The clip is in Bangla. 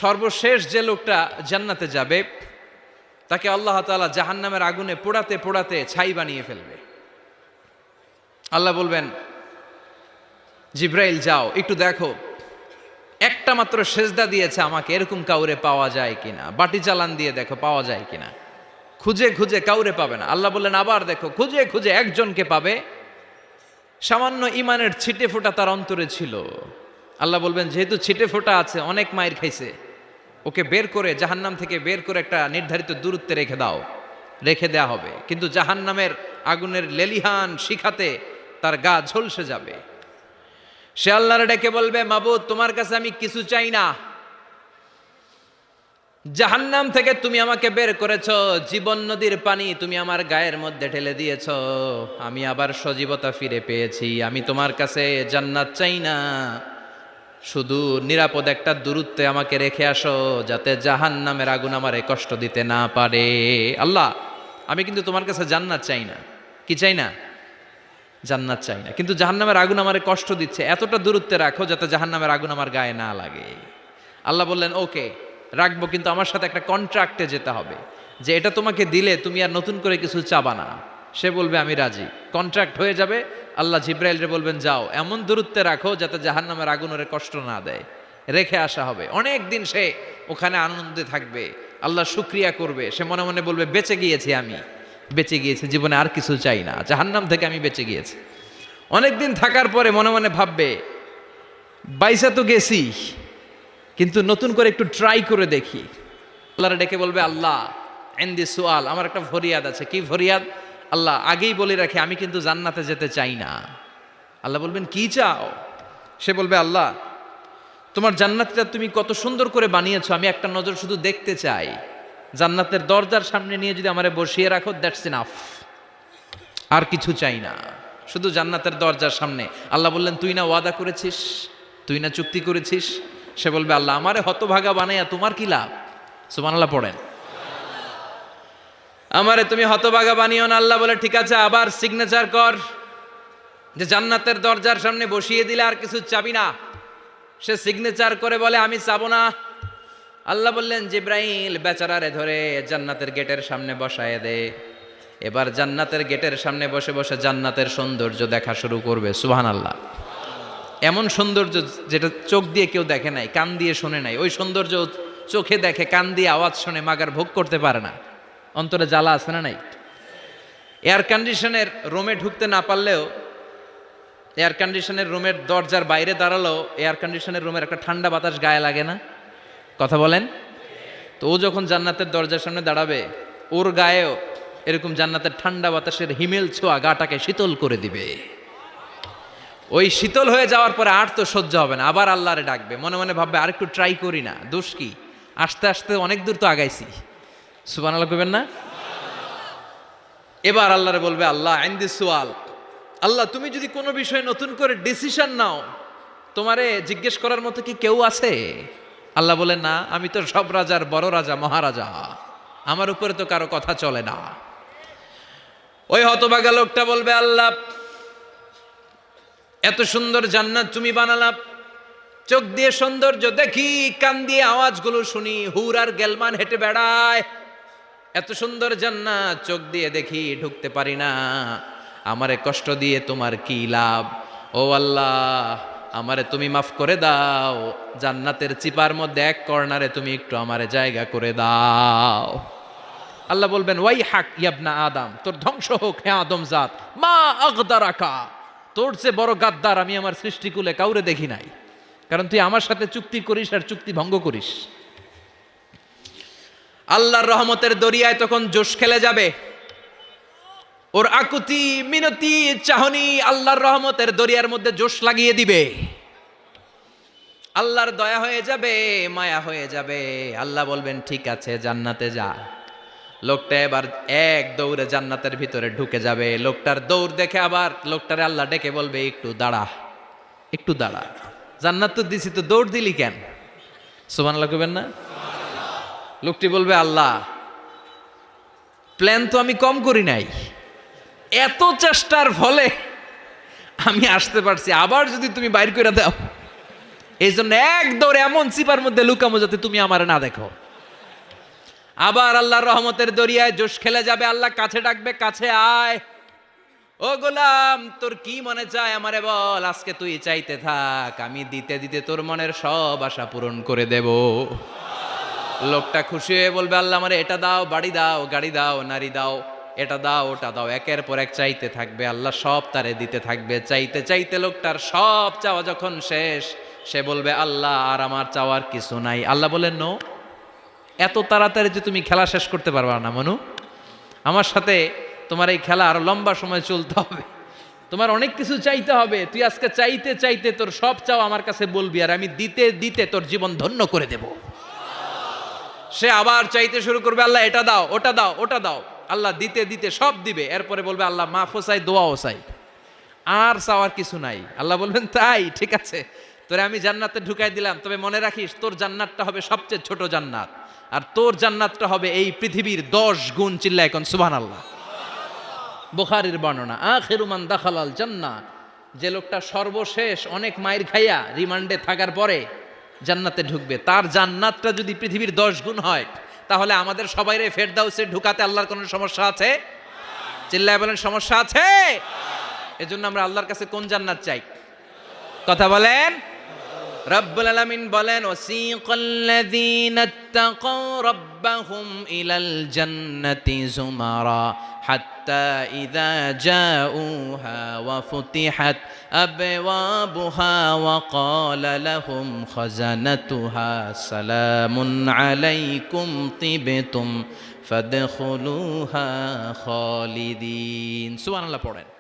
সর্বশেষ যে লোকটা জান্নাতে যাবে তাকে আল্লাহ তাআলা জাহান্নামের আগুনে পোড়াতে পোড়াতে ছাই বানিয়ে ফেলবে। আল্লাহ বলবেন, জিব্রাইল যাও একটু দেখো একটা মাত্র সেজদা দিয়েছে আমাকে, এরকম কাউরে পাওয়া যায় কিনা। বাটি চালান দিয়ে দেখো পাওয়া যায় কিনা। খুঁজে খুঁজে কাউরে পাবে না। আল্লাহ বললেন আবার দেখো, খুঁজে খুঁজে একজনকে পাবে, সামান্য ইমানের ছিটে ফোঁটা তার অন্তরে ছিল। আল্লাহ বলবেন যেহেতু ছিটে ফোঁটা আছে, অনেক মায়ের খাইছে, ওকে বের করে জাহান্নাম থেকে বের করে একটা নির্ধারিত দূরত্বে রেখে দাও। রেখে দেয়া হবে, কিন্তু জাহান্নামের আগুনের লেলিহান শিখাতে তার গা ঝলসে যাবে। সে আল্লাহর ডেকে বলবে, মাবুদ তোমার কাছে আমি কিছু চাই না, জাহান্নাম থেকে তুমি আমাকে বের করেছো, জীবন নদীর পানি তুমি আমার গায়ের মধ্যে ঢেলে দিয়েছো, আমি আবার সজীবতা ফিরে পেয়েছি। আমি তোমার কাছে জান্নাত চাই না, শুধু নিরাপদ একটা দূরত্বে আমাকে রেখে আসো, যাতে জাহান্নামের আগুন আমারে কষ্ট দিতে না পারে। আল্লাহ আমি কিন্তু তোমার কাছে জান্নাত চাই না। কি চাই না? জান্নাত চাই না, কিন্তু জাহান্নামের আগুন আমারে কষ্ট দিচ্ছে, এতটা দূরত্বে রাখো যাতে জাহান্নামের আগুন আমার গায়ে না লাগে। আল্লাহ বললেন ওকে রাখবো, কিন্তু আমার সাথে একটা কন্ট্রাক্টে যেতে হবে, যে এটা তোমাকে দিলে তুমি আর নতুন করে কিছু চাবা না। সে বলবে আমি রাজি, কন্ট্রাক্ট হয়ে যাবে। আল্লাহ জিব্রাইলরে বলবেন যাও এমন দূরত্বে রাখো যাতে জাহান্নামের আগুন ওরে কষ্ট না দেয়। রেখে আসা হবে। অনেক দিন সে ওখানে আনন্দে থাকবে, আল্লাহ শুকরিয়া করবে। সে মনে মনে বলবে বেঁচে গিয়েছি, আমি বেঁচে গিয়েছি, জীবনে আর কিছু চাই না, জাহান্নাম থেকে আমি বেঁচে গিয়েছি। অনেকদিন থাকার পরে মনে মনে ভাববে বাইসা তো গেছি, কিন্তু নতুন করে একটু ট্রাই করে দেখি। আল্লাহরে ডেকে বলবে আল্লাহ ইনদি সুআল, আমার একটা ফরিয়াদ আছে। কি ফরিয়াদ? আল্লাহ আগেই বলে রাখি আমি কিন্তু জান্নাতে যেতে চাই না। আল্লাহ বলবেন কি চাও? সে বলবে আল্লাহ তোমার জান্নাতটা তুমি কত সুন্দর করে বানিয়েছো, আমি একটা নজর শুধু দেখতে চাই। জান্নাতের দরজার সামনে নিয়ে যদি আমারে বসিয়ে রাখো, দ্যাটস ইনাফ, আর কিছু চাই না, শুধু জান্নাতের দরজার সামনে। আল্লাহ বললেন তুই না ওয়াদা করেছিস, তুই না চুক্তি করেছিস। সে বলবে আল্লাহ আমারে হতভাগা বানাইয়া তোমার কি লাভ? সুবহানাল্লাহ পড়েন। আমারে তুমি হতভাগা বানিও না। আল্লাহ বলে ঠিক আছে, আবার সিগনেচার কর যে জান্নাতের দরজার সামনে বসিয়ে দিলে আর কিছু চাবি না। সে সিগনেচার করে বলে আমি চাবো না। আল্লাহ বললেন জিব্রাইল বেচারারে ধরে জান্নাতের গেটের সামনে বসায় দে। এবার জান্নাতের গেটের সামনে বসে বসে জান্নাতের সৌন্দর্য দেখা শুরু করবে। সুবহানাল্লাহ। এমন সৌন্দর্য যেটা চোখ দিয়ে কেউ দেখে নাই, কান দিয়ে শোনে নাই। ওই সৌন্দর্য চোখে দেখে, কান দিয়ে আওয়াজ শোনে, মাগার ভোগ করতে পারে না। অন্তরে জ্বালা আছে না নাই? এয়ার কন্ডিশনের রুমে ঢুকতে না পারলেও, এয়ার কন্ডিশনের রুমের দরজার বাইরে দাঁড়ালো, এয়ার কন্ডিশনের রুমের একটা ঠান্ডা বাতাস গায়ে লাগে না? কথা বলেন তো। ও যখন জান্নাতের দরজার সামনে দাঁড়াবে, ওর গায়েও এরকম জান্নাতের ঠান্ডা বাতাসের হিমেল ছোঁয়া গাটাকে শীতল করে দিবে। ওই শীতল হয়ে যাওয়ার পরে আর তো সহ্য হবে না, আবার আল্লাহরে ডাকবে। মনে মনে ভাববে আর একটু ট্রাই করি না, দোষ কি, আস্তে আস্তে অনেক দূর তো আগাইছি। সুবহানাল্লাহ কইবেন না? এবার আল্লাহরে বলবে আল্লাহ ইনদি সুআল, আল্লাহ তুমি যদি কোনো বিষয়ে নতুন করে ডিসিশন নাও, তোমারে জিজ্ঞেস করার মতো কি কেউ আছে? আল্লাহ বলে না, আমি তো সব রাজার বড় রাজা, মহারাজা, আমার উপরে তো কারো কথা চলে না। ওই হতভাগা লোকটা বলবে আল্লাহ এত সুন্দর জান্নাত তুমি বানালা, চোখ দিয়ে সৌন্দর্য দেখি, কান দিয়ে আওয়াজগুলো শুনি, হুর আর গেলমান হেঁটে বেড়ায়, এত সুন্দর জান্নাত চোখ দিয়ে দেখি, ঢুকতে পারি না, আমারে কষ্ট দিয়ে তোমার কি লাভ? ও আল্লাহ আমারে তুমি মাফ করে দাও, জান্নাতের চিপার মধ্যে এক কর্নারে তুমি একটু আমারে জায়গা করে দাও। আল্লাহ বলবেন ওয়াই হাক ইয়াবনা আদম, তোর ধ্বংস হোক হে আদম জাত, মা আগদারাকা, তোর চেয়ে বড় গাদ্দার আমি আমার সৃষ্টিকুলে কাউরে দেখি নাই, কারণ তুই আমার সাথে চুক্তি করিস আর চুক্তি ভঙ্গ করিস। আল্লাহর রহমতের দরিয়ায় তখন জোশ খেলে যাবে। ওর আকুতি মিনতি চাহনি আল্লাহর রহমতের দরিয়ার মধ্যে জোশ লাগিয়ে দিবে। আল্লাহর দয়া হয়ে যাবে, মায়া হয়ে যাবে। আল্লাহ বলবেন ঠিক আছে জান্নাতে যা। লোকটা এবার এক দৌড়ে জান্নাতের ভিতরে ঢুকে যাবে। লোকটার দৌড় দেখে আবার লোকটারে আল্লাহ ডেকে বলবে একটু দাঁড়া, একটু দাঁড়া, জান্নাত তো দিছি, তো দৌড় দিলি কেন? সুবহানাল্লাহ কইবেন না? লোকটি বলবে আল্লাহ প্ল্যান তো আমি কম করি নাই, এত চেষ্টার ফলে আমি আসতে পারছি, আবার যদি তুমি বাইর করে দাও এই জন্য এক দৌড়ে এমন চিপার মধ্যে লুকামো যাতে তুমি আমার না দেখো। আবার আল্লাহর রহমতের দরিয়ায় জোশ খেলে যাবে, আল্লাহ কাছে ডাকবে, কাছে আয়, ও গোলাম তোর কি মনে চায় আমারে বল, আজকে তুই চাইতে থাক, আমি দিতে দিতে তোর মনের সব আশা পূরণ করে দেব। লোকটা খুশি হয়ে বলবে, আল্লাহ আমারে এটা দাও, বাড়ি দাও, গাড়ি দাও, নারী দাও, এটা দাও, ওটা দাও, একের পর এক চাইতে থাকবে, আল্লাহ সব তারে দিতে থাকবে। চাইতে চাইতে লোকটার সব চাওয়া যখন শেষ, সে বলবে, আল্লাহ আর আমার চাওয়ার কিছু নাই। আল্লাহ বলেন, নো, এত তাড়াতাড়ি যে তুমি খেলা শেষ করতে পারবা না মনু, আমার সাথে তোমার এই খেলা আরো লম্বা সময় চলতে হবে, তোমার অনেক কিছু চাইতে হবে। তুই আজকে চাইতে চাইতে তোর সব চাও আমার কাছে বলবি, আর আমি দিতে দিতে তোর জীবন ধন্য করে দেব। সে আবার চাইতে শুরু করবে, আল্লাহ এটা দাও, ওটা দাও, ওটা দাও, আল্লাহ দিতে দিতে সব দিবে। এরপরে বলবে, আল্লাহ মাফও চাই, দোয়াও চাই, আর চাওয়ার কিছু নাই। আল্লাহ বলবেন, তাই ঠিক আছে, তোরে আমি জান্নাতে ঢুকাই দিলাম, তবে মনে রাখিস তোর জান্নাতটা হবে সবচেয়ে ছোট জান্নাত, আর তোর জান্নাতটা হবে এই পৃথিবীর 10 গুণ। চিল্লায় এখন সুবহানাল্লাহ। বুখারীর বর্ণনা, আখিরু মান দাখালাল জান্নাহ, যে লোকটা সর্বশেষ অনেক মাইর খাইয়া রিমান্ডে থাকার পরে জান্নাতে ঢুকবে, তার জান্নাতটা যদি পৃথিবীর 10 গুণ হয়, তাহলে আমাদের সবাইরে ফেরদাউসে ঢুকাতে আল্লাহর কোনো সমস্যা আছে? চিল্লায় বলেন, সমস্যা আছে? এজন্য আমরা আল্লাহর কাছে কোন জান্নাত চাই? কথা বলেন। রব্বুল আলামিন বলেন, ওয়াসিকাল্লাযীনা ইত্তাকাও রাব্বাহুম ইলাল জান্নাতি যুমারা হাত্তা ইযা জাউহা ওয়া ফুতিহাত আবওয়াবুহা ওয়া ক্বালা লাহুম খাজানাতুহা সালামুন আলাইকুম তিবতুম ফাদখুলুহা খালিদিন। সুবহানাল্লাহ পড়েন।